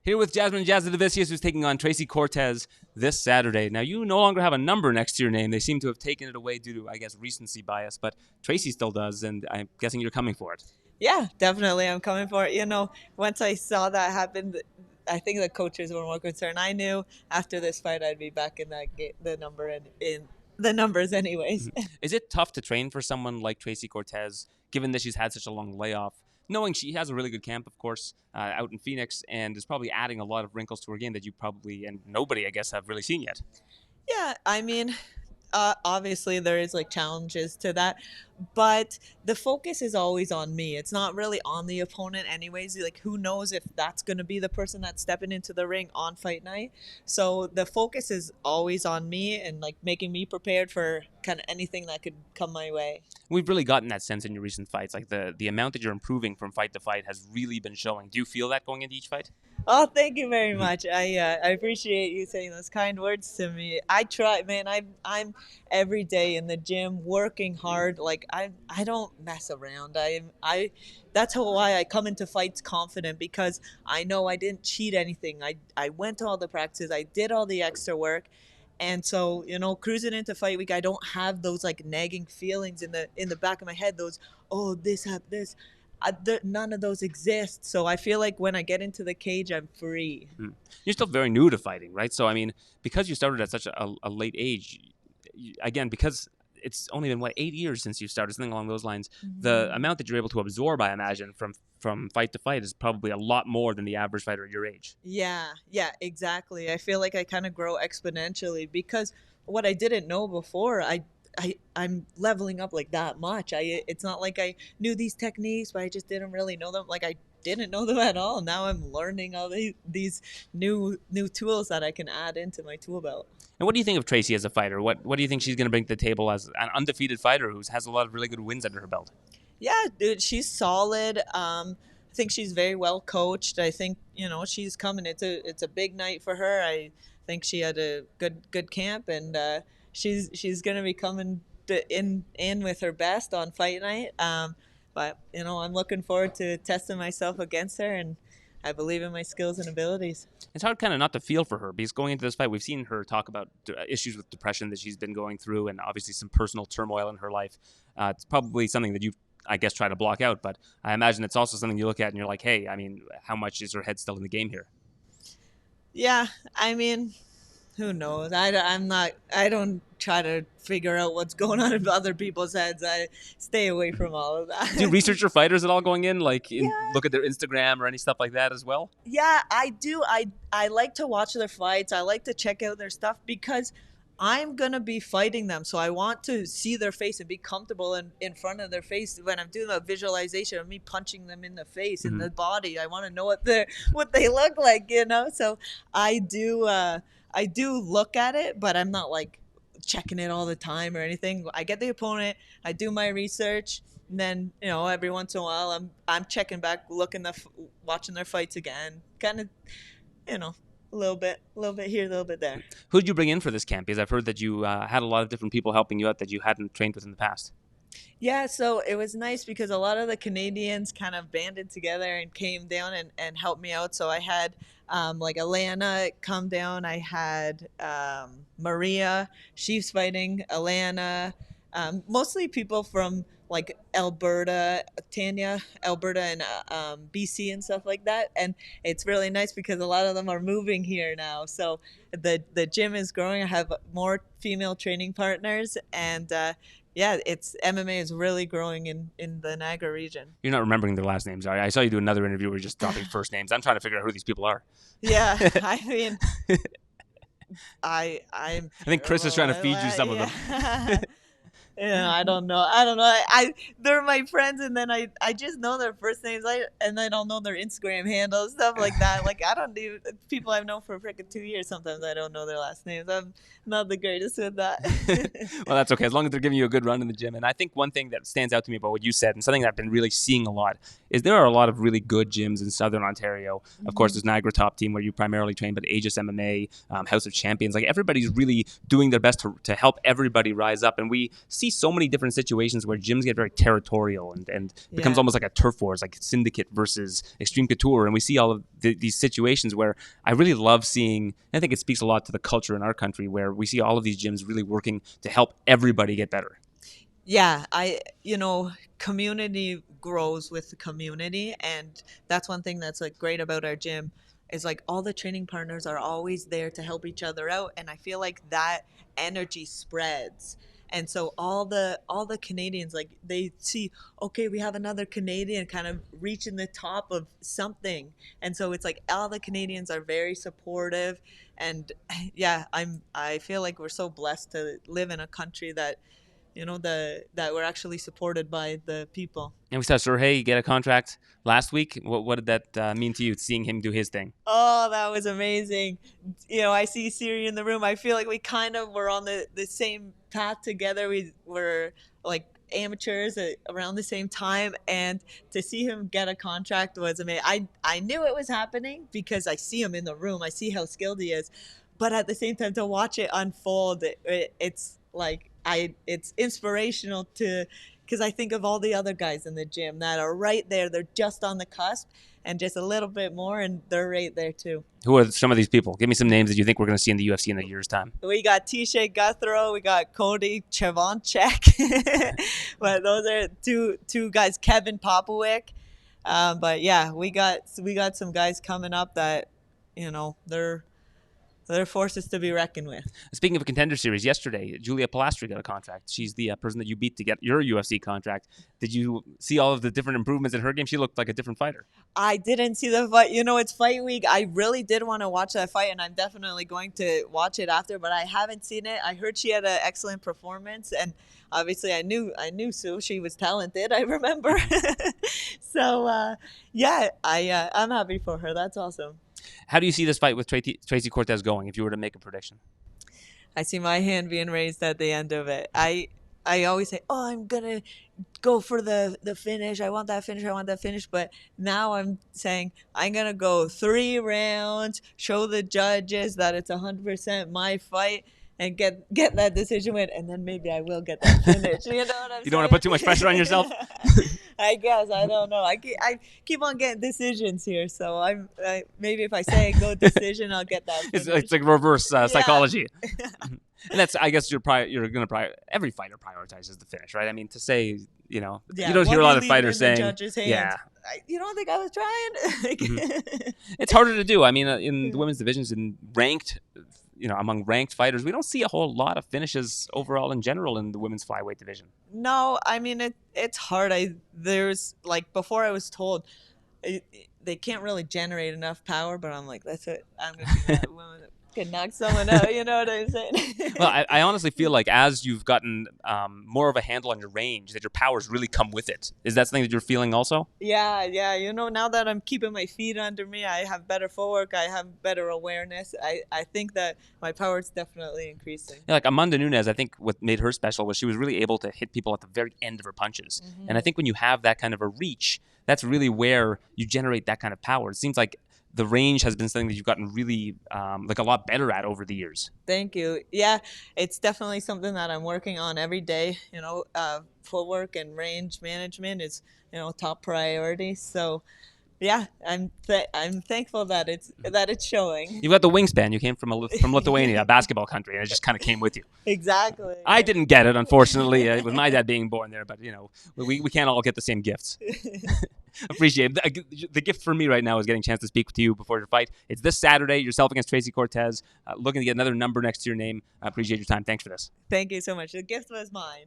Here with Jasmine Jasudavicius, who's taking on Tracy Cortez this Saturday. Now, you no longer have a number next to your name. They seem to have taken it away due to, I guess, recency bias, but Tracy still does, and I'm guessing you're coming for it. Yeah, definitely. I'm coming for it. Once I saw that happen, I think the coaches were more concerned. I knew after this fight I'd be back in the number and in the numbers anyways. Is it tough to train for someone like Tracy Cortez, given that she's had such a long layoff, knowing she has a really good camp, of course, out in Phoenix, and is probably adding a lot of wrinkles to her game that you probably, and nobody, I guess, have really seen yet? Yeah, I mean, obviously there is like challenges to that, but the focus is always on me. It's not really on the opponent anyways. Like, who knows if that's going to be the person that's stepping into the ring on fight night. So the focus is always on me and like making me prepared for kind of anything that could come my way. We've really gotten that sense in your recent fights. Like the amount that you're improving from fight to fight has really been showing. Do you feel that going into each fight? Oh, thank you very much. I appreciate you saying those kind words to me. I try, man. I'm every day in the gym working hard. Like I don't mess around. I that's why I come into fights confident, because I know I didn't cheat anything. I went to all the practices. I did all the extra work. And so, cruising into fight week, I don't have those like nagging feelings in the back of my head. Those, oh, this happened, this. None of those exist. So I feel like when I get into the cage, I'm free. You're still very new to fighting, right? So, I mean, because you started at such a late age, again, because it's only been, 8 years since you started, something along those lines, the amount that you're able to absorb, I imagine, from fight to fight is probably a lot more than the average fighter at your age. Yeah, exactly. I feel like I kind of grow exponentially because what I didn't know before, I'm leveling up like that much. It's not like I knew these techniques, but I just didn't really know them. Like I didn't know them at all. Now I'm learning all these new tools that I can add into my tool belt. And what do you think of Tracy as a fighter? What do you think she's going to bring to the table as an undefeated fighter who has a lot of really good wins under her belt? Yeah, dude, she's solid. I think she's very well coached. I think she's coming. It's a big night for her. I think she had a good camp, and she's gonna be coming in with her best on fight night. But I'm looking forward to testing myself against her, and I believe in my skills and abilities. It's hard kind of not to feel for her because going into this fight, we've seen her talk about issues with depression that she's been going through and obviously some personal turmoil in her life. It's probably something that you, I guess, try to block out, but I imagine it's also something you look at and you're like, hey, I mean, how much is her head still in the game here? Yeah, I mean, who knows? I don't try to figure out what's going on in other people's heads. I stay away from all of that. Do you research your fighters at all going in? Look at their Instagram or any stuff like that as well? Yeah, I do. I like to watch their fights. I like to check out their stuff because I'm going to be fighting them. So I want to see their face and be comfortable in front of their face. When I'm doing a visualization of me punching them in the face, in the body, I want to know what they look like, So I do look at it, but I'm not like checking it all the time or anything. I get the opponent, I do my research, and then every once in a while I'm checking back, watching their fights again, kind of, a little bit here, a little bit there. Who did you bring in for this camp? Because I've heard that you had a lot of different people helping you out that you hadn't trained with in the past. Yeah, so it was nice because a lot of the Canadians kind of banded together and came down and helped me out. So I had like Alana come down. I had Maria. She's fighting Alana. Mostly people from like Alberta, Tanya, Alberta, and BC and stuff like that. And it's really nice because a lot of them are moving here now. So the gym is growing. I have more female training partners, and yeah, it's MMA is really growing in the Niagara region. You're not remembering their last names, are you? I saw you do another interview where you're just dropping first names. I'm trying to figure out who these people are. Yeah, I mean, I think Chris is trying to feed you some of them. Yeah, I don't know. They're my friends, and then I just know their first names, and I don't know their Instagram handles, stuff like that. Like I don't do people I've known for freaking 2 years. Sometimes I don't know their last names. I'm not the greatest with that. Well, that's okay as long as they're giving you a good run in the gym. And I think one thing that stands out to me about what you said, and something that I've been really seeing a lot, is there are a lot of really good gyms in Southern Ontario. Of course, there's Niagara Top Team where you primarily train, but Aegis MMA, House of Champions, like everybody's really doing their best to help everybody rise up. And we see see so many different situations where gyms get very territorial and becomes almost like a turf wars, like Syndicate versus Extreme Couture. And we see all of these situations where I really love seeing, I think it speaks a lot to the culture in our country, where we see all of these gyms really working to help everybody get better. Yeah, community grows with the community, and that's one thing that's like great about our gym is like all the training partners are always there to help each other out, and I feel like that energy spreads. And so all the Canadians, like they see, okay, we have another Canadian kind of reaching the top of something, and so it's like all the Canadians are very supportive, and yeah, I feel like we're so blessed to live in a country that that we're actually supported by the people. And we saw Sergey get a contract last week. What did that mean to you, seeing him do his thing? Oh, that was amazing. I see Siri in the room. I feel like we kind of were on the same path together. We were like amateurs around the same time, and to see him get a contract was amazing. I knew it was happening because I see him in the room. I see how skilled he is. But at the same time, to watch it unfold, it's like it's inspirational because I think of all the other guys in the gym that are right there. They're just on the cusp and just a little bit more, and they're right there too. Who are some of these people? Give me some names that you think we're going to see in the UFC in a year's time. We got Tisha Guthrow, we got Cody Chevanchek, but those are two guys. Kevin Popovic, but yeah, we got some guys coming up that they're forces to be reckoned with. Speaking of a contender series, yesterday, Julia Pilastri got a contract. She's the person that you beat to get your UFC contract. Did you see all of the different improvements in her game? She looked like a different fighter. I didn't see the fight. It's fight week. I really did want to watch that fight, and I'm definitely going to watch it after, but I haven't seen it. I heard she had an excellent performance, and obviously I knew Sue. She was talented, I remember. So, yeah, I'm happy for her. That's awesome. How do you see this fight with Tracy Cortez going, if you were to make a prediction? I see my hand being raised at the end of it. I always say, oh, I'm going to go for the finish. I want that finish. But now I'm saying I'm going to go 3 rounds, show the judges that it's 100% my fight, and get that decision win, and then maybe I will get that finish. You know what I'm saying? You don't want to put too much pressure on yourself? I guess. I don't know. I keep on getting decisions here, so maybe if I say go decision, I'll get that finish. It's like reverse psychology. And that's, I guess, you're going to every fighter prioritizes the finish, right? I mean, to say, you don't hear a lot of fighters saying, yeah. You don't think I was trying? Mm-hmm. It's harder to do. I mean, in the women's divisions, in ranked, among ranked fighters, we don't see a whole lot of finishes overall in general in the women's flyweight division. No, I mean, it's hard. There's, like, before I was told they can't really generate enough power, but I'm like, that's it. I'm going to do that woman that can knock someone out. You know what I'm saying? Well, I honestly feel like as you've gotten more of a handle on your range, that your powers really come with it. Is that something that you're feeling also? Yeah. Now that I'm keeping my feet under me, I have better footwork, I have better awareness. I think that my power is definitely increasing. Yeah, like Amanda Nunes, I think what made her special was she was really able to hit people at the very end of her punches. Mm-hmm. And I think when you have that kind of a reach, that's really where you generate that kind of power. It seems like the range has been something that you've gotten really like a lot better at over the years. Thank you. Yeah, it's definitely something that I'm working on every day. Footwork and range management is top priority. So yeah, I'm thankful that it's showing. You've got the wingspan. You came from Lithuania, a basketball country, and it just kind of came with you. Exactly. I didn't get it, unfortunately, with my dad being born there. But we can't all get the same gifts. Appreciate it. The gift for me right now is getting a chance to speak to you before your fight. It's this Saturday. Yourself against Tracy Cortez. Looking to get another number next to your name. I appreciate your time. Thanks for this. Thank you so much. The gift was mine.